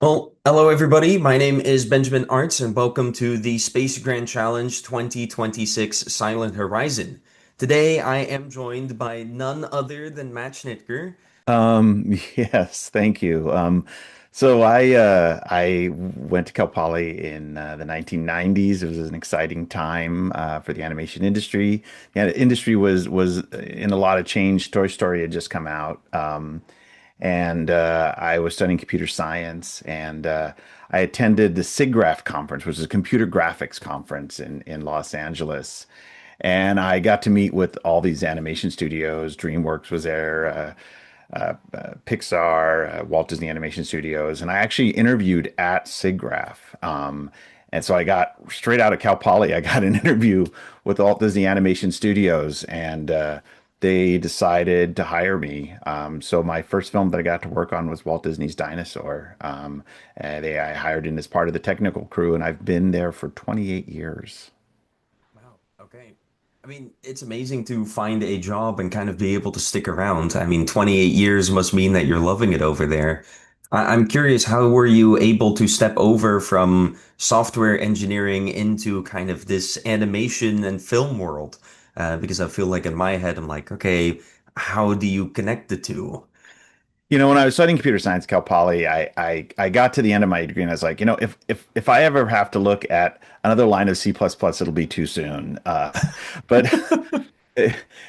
Well, hello everybody. My name is Benjamin Arts and welcome to the Space Grand Challenge 2026 Silent Horizon. Today I am joined by none other than Matt Schnittker. Yes, thank you. So I went to Cal Poly in the 1990s. It was an exciting time for the animation industry. Yeah, the industry was in a lot of change. Toy Story had just come out, and I was studying computer science, and I attended the SIGGRAPH conference, which is a computer graphics conference in Los Angeles. And I got to meet with all these animation studios. DreamWorks was there. Pixar, Walt Disney Animation Studios, and I actually interviewed at SIGGRAPH. And so I got straight out of Cal Poly, I got an interview with Walt Disney Animation Studios, and they decided to hire me. So my first film that I got to work on was Walt Disney's Dinosaur. I hired in as part of the technical crew, and I've been there for 28 years. Wow, okay. I mean, it's amazing to find a job and kind of be able to stick around. I mean, 28 years must mean that you're loving it over there. I'm curious, how were you able to step over from software engineering into kind of this animation and film world? Because I feel like in my head, I'm like, okay, how do you connect the two? You know, when I was studying computer science at Cal Poly, I got to the end of my degree and I was like, if I ever have to look at another line of C++, it'll be too soon. But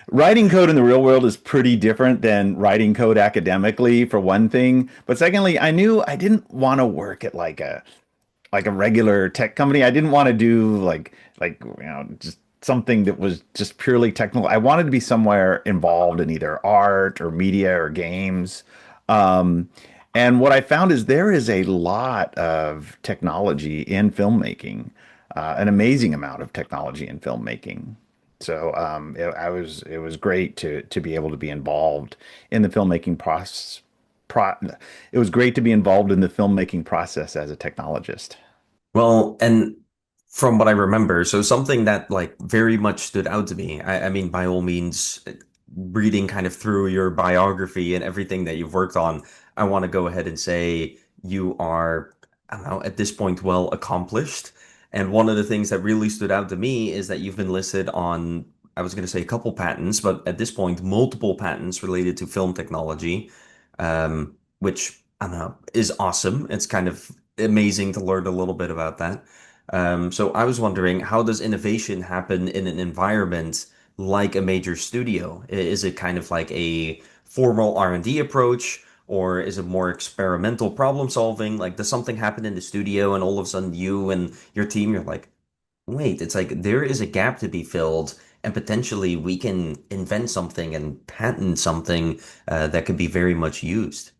writing code in the real world is pretty different than writing code academically, for one thing. But secondly, I knew I didn't want to work at like a regular tech company. I didn't want to do just something that was just purely technical. I wanted to be somewhere involved in either art or media or games. Um, and what I found is there is a lot of technology in filmmaking, an amazing amount of technology in filmmaking. It was great to be able to be involved in the filmmaking process. It was great to be involved in the filmmaking process as a technologist. Well, and from what I remember, so something that like very much stood out to me. I mean, by all means, reading kind of through your biography and everything that you've worked on, I want to go ahead and say you are, I don't know, at this point, well accomplished. And one of the things that really stood out to me is that you've been listed on, I was going to say a couple patents, but at this point, multiple patents related to film technology, which I don't know, is awesome. It's kind of amazing to learn a little bit about that. So I was wondering, how does innovation happen in an environment like a major studio? Is it kind of like a formal R&D approach, or is it more experimental problem solving? Like, does something happen in the studio and all of a sudden you and your team, you're like, wait, it's like there is a gap to be filled, and potentially we can invent something and patent something that could be very much used.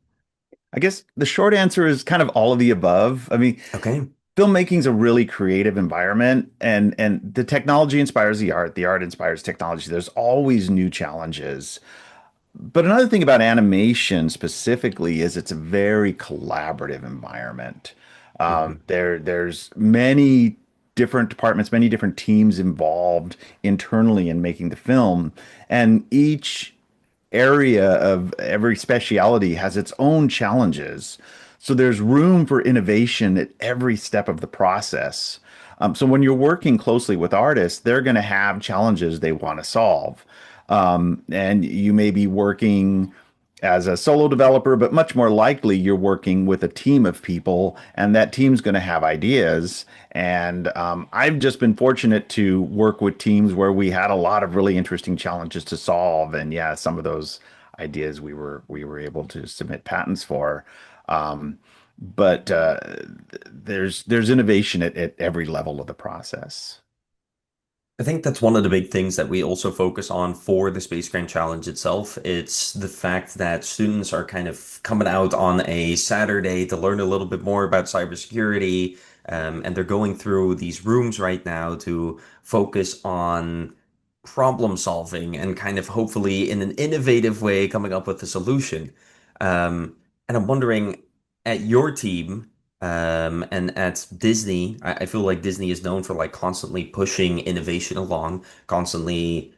I guess the short answer is kind of all of the above. I mean, Okay. filmmaking's a really creative environment, and the technology inspires the art inspires technology. There's always new challenges. But another thing about animation specifically is it's a very collaborative environment. Mhm. There's many different departments, many different teams involved internally in making the film, and each area of every specialty has its own challenges. So there's room for innovation at every step of the process. So when you're working closely with artists, they're going to have challenges they want to solve. And you may be working as a solo developer, but much more likely you're working with a team of people, and that team's going to have ideas. And I've just been fortunate to work with teams where we had a lot of really interesting challenges to solve. And yeah, some of those ideas we were able to submit patents for. But there's innovation at every level of the process. I think that's one of the big things that we also focus on for the Space Grand Challenge itself. It's the fact that students are kind of coming out on a Saturday to learn a little bit more about cybersecurity, and they're going through these rooms right now to focus on problem solving and kind of hopefully in an innovative way coming up with a solution. And I'm wondering, at your team, and at Disney, I feel like Disney is known for like constantly pushing innovation along, constantly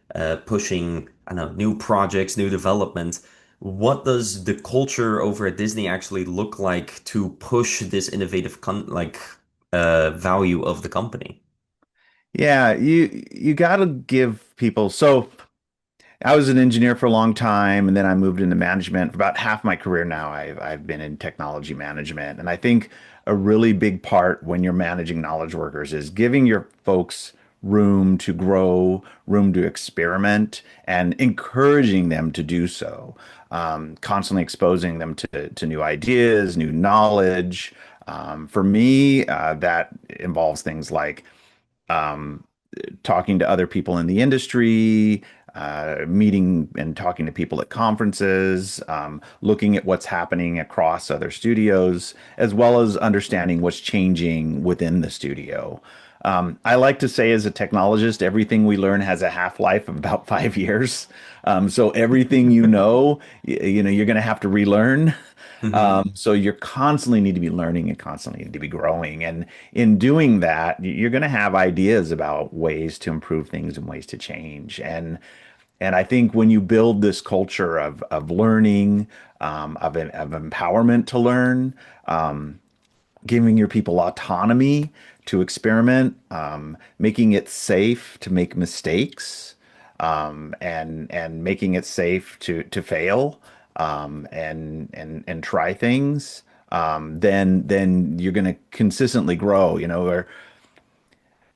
pushing, I don't know, new projects, new development. what does the culture over at Disney actually look like to push this innovative value of the company? Yeah, you got to give people. So I was an engineer for a long time, and then I moved into management. For about half my career now, I've been in technology management, and I think a really big part when you're managing knowledge workers is giving your folks room to grow, room to experiment, and encouraging them to do so. Constantly exposing them to new ideas, new knowledge. For me, that involves things like um, talking to other people in the industry, meeting and talking to people at conferences, looking at what's happening across other studios, as well as understanding what's changing within the studio. I like to say, as a technologist, everything we learn has a half-life of about 5 years. So everything you're going to have to relearn. Hmm. So you constantly need to be learning and constantly need to be growing. And in doing that, you're going to have ideas about ways to improve things and ways to change. And I think when you build this culture of learning, of empowerment to learn, giving your people autonomy to experiment, making it safe to make mistakes, and making it safe to fail, and try things, then you're going to consistently grow. Or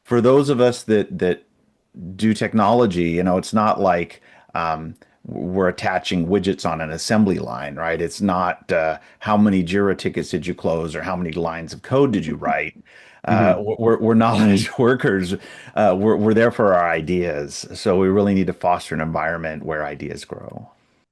for those of us that do technology, it's not like we're attaching widgets on an assembly line, right? It's not how many Jira tickets did you close or how many lines of code did you write. Hmm. We're knowledge workers. We're there for our ideas. So we really need to foster an environment where ideas grow.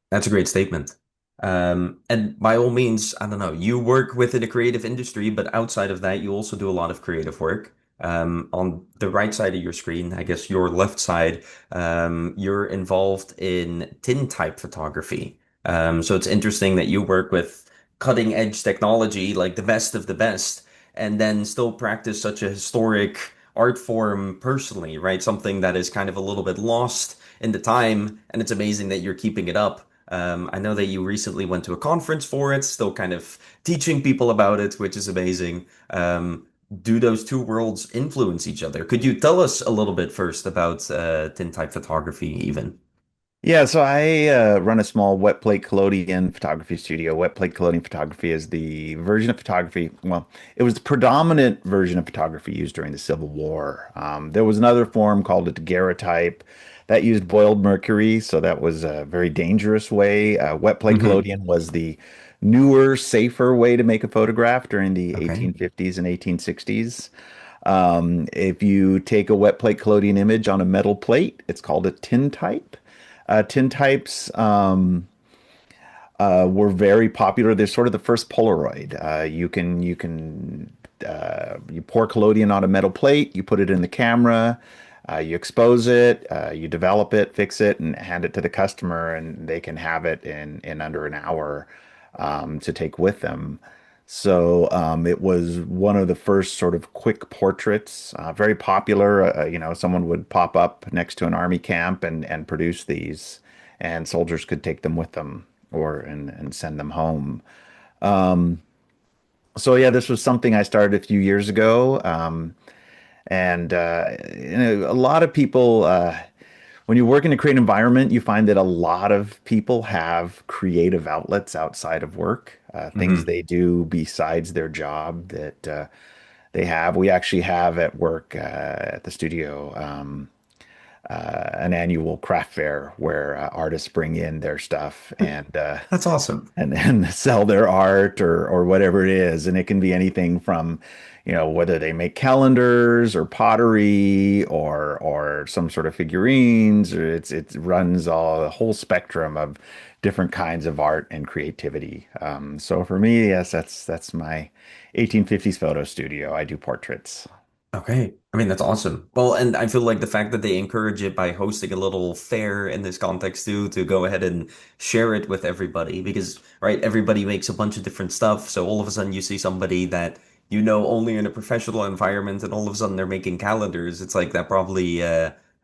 That's a great statement. And by all means, I don't know, you work within the creative industry, but outside of that, you also do a lot of creative work. On the right side of your screen, I guess your left side, you're involved in tintype photography. So it's interesting that you work with cutting edge technology, like the best of the best, and then still practice such a historic art form personally, right? Something that is kind of a little bit lost in the time, and it's amazing that you're keeping it up. I know that you recently went to a conference for it, still kind of teaching people about it, which is amazing. Do those two worlds influence each other? Could you tell us a little bit first about tintype photography, even? Yeah, so I run a small wet plate collodion photography studio. Wet plate collodion photography is the version of photography. Well, it was the predominant version of photography used during the Civil War. There was another form called a daguerreotype that used boiled mercury, so that was a very dangerous way. Wet plate Hmm. collodion was the newer, safer way to make a photograph during the Okay. 1850s and 1860s. If you take a wet plate collodion image on a metal plate, it's called a tintype. Tintypes were very popular. They're sort of the first Polaroid. You pour collodion on a metal plate, you put it in the camera, you expose it, you develop it, fix it, and hand it to the customer, and they can have it in under an hour to take with them. So it was one of the first sort of quick portraits, very popular. Someone would pop up next to an army camp and produce these, and soldiers could take them with them and send them home. So yeah, this was something I started a few years ago, and a lot of people. When you work in a creative environment, you find that a lot of people have creative outlets outside of work, things Hmm. they do besides their job that they have. We actually have at work at the studio an annual craft fair where artists bring in their stuff That's awesome. and sell their art or whatever it is. And it can be anything from, whether they make calendars or pottery or some sort of figurines, or it runs a whole spectrum of different kinds of art and creativity. So for me, yes, that's my 1850s photo studio. I do portraits. Okay. I mean, that's awesome. Well, and I feel like the fact that they encourage it by hosting a little fair in this context too, to go ahead and share it with everybody because, right, everybody makes a bunch of different stuff. So all of a sudden you see somebody that you know only in a professional environment and all of a sudden they're making calendars. It's like that probably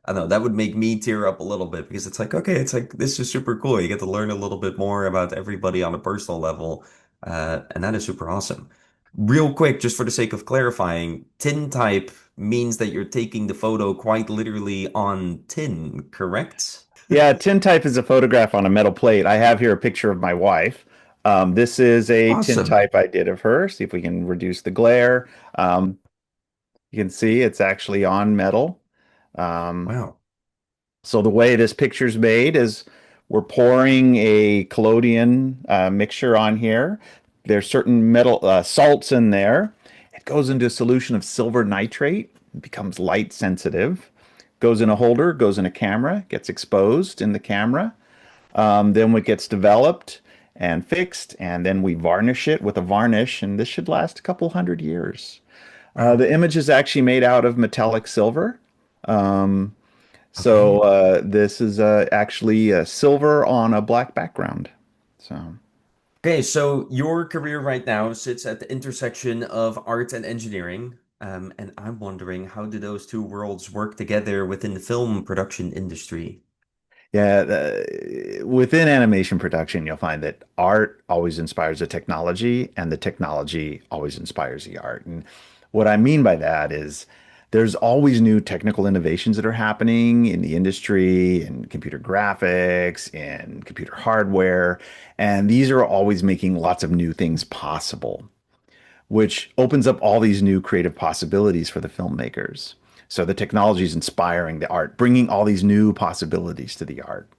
I don't know, that would make me tear up a little bit because it's like, okay, it's like this is super cool. You get to learn a little bit more about everybody on a personal level, and that is super awesome. Real quick, just for the sake of clarifying, tin type means that you're taking the photo quite literally on tin, correct? Yeah, tintype is a photograph on a metal plate. I have here a picture of my wife. This is a Awesome. tintype I did of her. See if we can reduce the glare. You can see it's actually on metal. Um, Wow. so the way this picture's made is we're pouring a collodion mixture on here. There's certain metal salts in there. It goes into a solution of silver nitrate, it becomes light sensitive, goes in a holder, goes in a camera, gets exposed in the camera. Then it gets developed and fixed, and then we varnish it with a varnish, and this should last a couple hundred years. Wow. The image is actually made out of metallic silver. Um, so Okay. this is actually silver on a black background. So Okay, so your career right now sits at the intersection of art and engineering. And I'm wondering, how do those two worlds work together within the film production industry? yeah, within animation production, you'll find that art always inspires the technology, and the technology always inspires the art. And what I mean by that is there's always new technical innovations that are happening in the industry, in computer graphics, in computer hardware, and these are always making lots of new things possible, which opens up all these new creative possibilities for the filmmakers. So the technology is inspiring the art, bringing all these new possibilities to the art.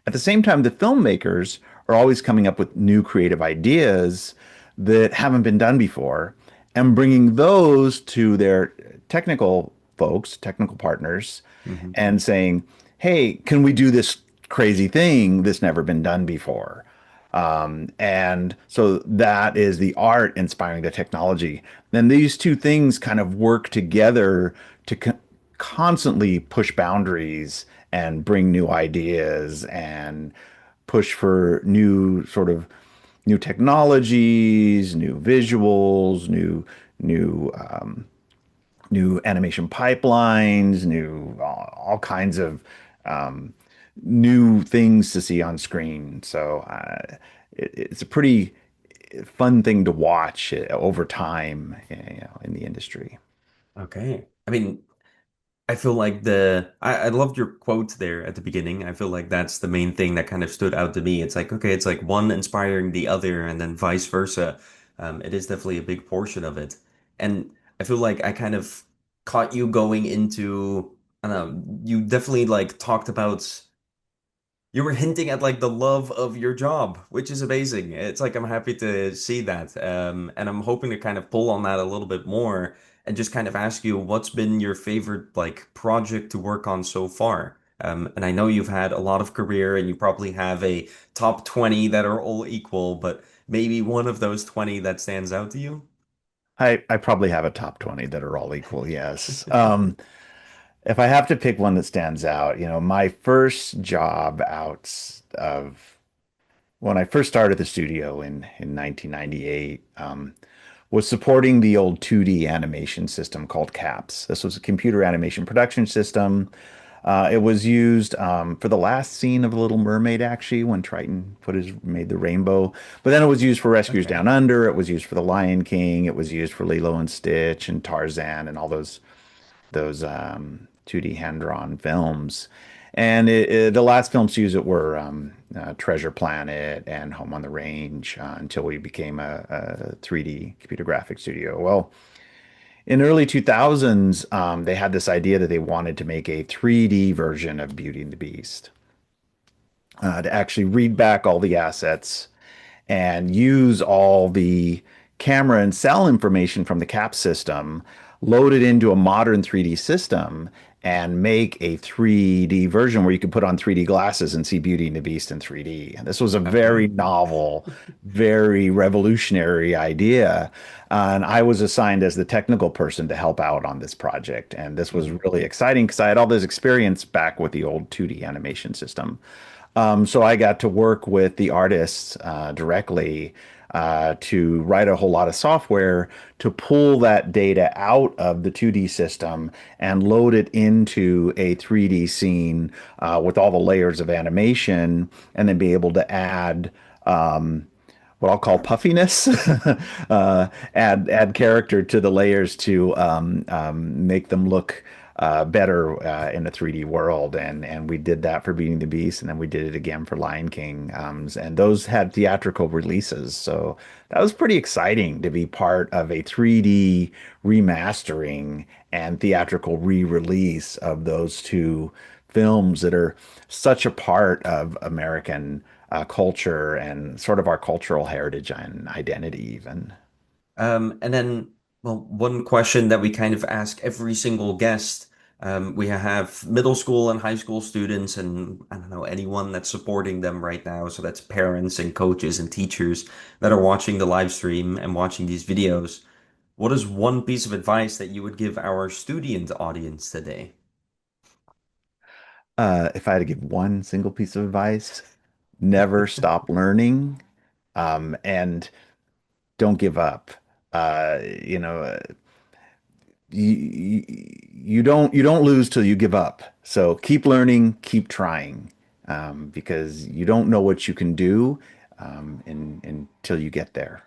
At the same time, the filmmakers are always coming up with new creative ideas that haven't been done before and bringing those to their technical folks, technical partners, Hmm. and saying, hey, can we do this crazy thing that's never been done before? And so that is the art inspiring the technology. Then these two things kind of work together to constantly push boundaries and bring new ideas and push for new sort of new technologies, new visuals, new animation pipelines, new all kinds of um, new things to see on screen. So it's a pretty fun thing to watch over time, in the industry. Okay. I mean, I feel like I loved your quote there at the beginning. I feel like that's the main thing that kind of stood out to me. It's like, okay, it's like one inspiring the other and then vice versa. It is definitely a big portion of it. And I feel like I kind of caught you going into, I don't know, you definitely like talked about you were hinting at like the love of your job, which is amazing. It's like I'm happy to see that. And I'm hoping to kind of pull on that a little bit more and just kind of ask you what's been your favorite like project to work on so far? And I know you've had a lot of career and you probably have a top 20 that are all equal, but maybe one of those 20 that stands out to you? I probably have a top 20 that are all equal, yes. If I have to pick one that stands out, my first job out of when I first started the studio in 1998, was supporting the old 2D animation system called CAPS. This was a computer animation production system. It was used for the last scene of The Little Mermaid, actually, when Triton made the rainbow. But then it was used for Rescuers Okay. Down Under. It was used for The Lion King. It was used for Lilo and Stitch and Tarzan and all those 2D hand-drawn films. And the last films to use it were Treasure Planet and Home on the Range until we became a 3D computer graphics studio. Well, in early 2000s, they had this idea that they wanted to make a 3D version of Beauty and the Beast, to actually read back all the assets and use all the camera and cell information from the CAP system, load it into a modern 3D system, and make a 3D version where you could put on 3D glasses and see Beauty and the Beast in 3D. And this was a very Okay. novel, very revolutionary idea. And I was assigned as the technical person to help out on this project. And this was Mhm. really exciting because I had all this experience back with the old 2D animation system. So I got to work with the artists directly, to write a whole lot of software to pull that data out of the 2D system and load it into a 3D scene with all the layers of animation, and then be able to add what I'll call puffiness, add character to the layers to make them look better in a 3D world. And we did that for Beauty and the Beast, and then we did it again for Lion King. And those had theatrical releases, so that was pretty exciting to be part of a 3D remastering and theatrical re-release of those two films that are such a part of American culture and sort of our cultural heritage and identity, even. And then, well, one question that we kind of ask every single guest. We have middle school and high school students, and I don't know, anyone that's supporting them right now. So that's parents and coaches and teachers that are watching the live stream and watching these videos. What is one piece of advice that you would give our student audience today? If I had to give one single piece of advice, never stop learning, and don't give up. You know, you don't lose till you give up. So keep learning, keep trying, because you don't know what you can do until you get there.